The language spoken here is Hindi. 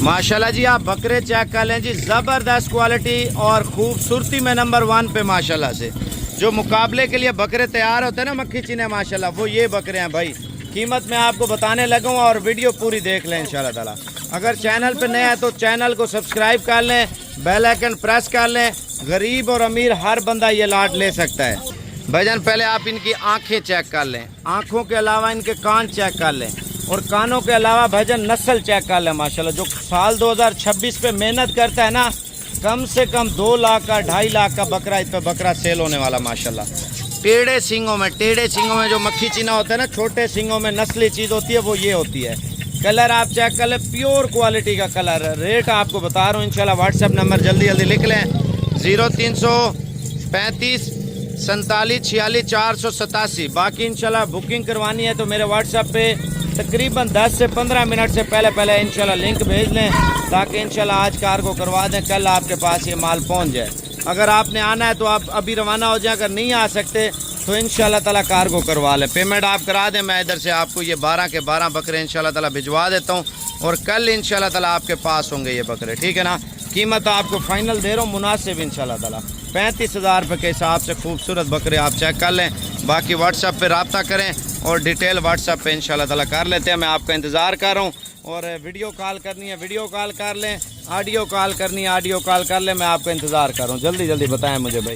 माशाल्लाह जी, आप बकरे चेक कर लें जी, ज़बरदस्त क्वालिटी और खूबसूरती में नंबर 1 पे माशाल्लाह से। जो मुकाबले के लिए बकरे तैयार होते हैं ना मक्खी चीने माशाल्लाह, वो ये बकरे हैं भाई। कीमत मैं आपको बताने लगा हूँ और वीडियो पूरी देख लें इंशाल्लाह ताला। अगर चैनल पे नए हैं तो चैनल को सब्सक्राइब कर लें, बेल आइकन प्रेस कर लें। गरीब और अमीर हर बंदा ये लाट ले सकता है। भाईजान पहले आप इनकी आंखें चेक कर लें, आंखों के अलावा इनके कान चेक कर लें और कानों के अलावा भाईजान नस्ल चेक कर लें माशाल्लाह। जो साल 2026 पे मेहनत करता है ना, कम से कम 2 लाख का 2.5 लाख का बकरा इस पर बकरा सेल होने वाला माशाल्लाह। टेढ़े सींगों में जो मक्खी चीना होता है ना, छोटे सींगों में नस्ली चीज़ होती है, वो ये होती है। कलर आप चेक कर लें, प्योर क्वालिटी का कलर है। रेट आपको बता रहा हूँ इंशाल्लाह। व्हाट्सएप नंबर जल्दी जल्दी लिख लें, 0335 47 46 487। बाकी इंशाल्लाह बुकिंग करवानी है तो मेरे व्हाट्सएप पे तकरीबन 10 से 15 मिनट से पहले इंशाल्लाह लिंक भेज लें, ताकि इंशाल्लाह आज कार्गो करवा दें, कल आपके पास ये माल पहुंच जाए। अगर आपने आना है तो आप अभी रवाना हो जाए, अगर नहीं आ सकते तो इंशाल्लाह ताला कार्गो करवा लें। पेमेंट आप करा दें, मैं इधर से आपको ये 12 के 12 बकरे इंशाल्लाह ताला भिजवा देता हूँ और कल इंशाल्लाह ताला आपके पास होंगे ये बकरे, ठीक है ना। कीमत आपको फाइनल दे रहा हूँ मुनासिब इंशाल्लाह ताला, 35,000 रुपये के हिसाब से खूबसूरत बकरे आप चेक कर लें। बाकी व्हाट्सएप पे रब्ता करें और डिटेल व्हाट्सएप पे इंशाल्लाह ताला कर लेते हैं। मैं आपका इंतज़ार कर रहा हूँ। और वीडियो कॉल करनी है वीडियो कॉल कर लें, ऑडियो कॉल करनी है ऑडियो कॉल कर लें। मैं आपका इंतज़ार कर रहा हूँ, जल्दी जल्दी बताएं मुझे भाई।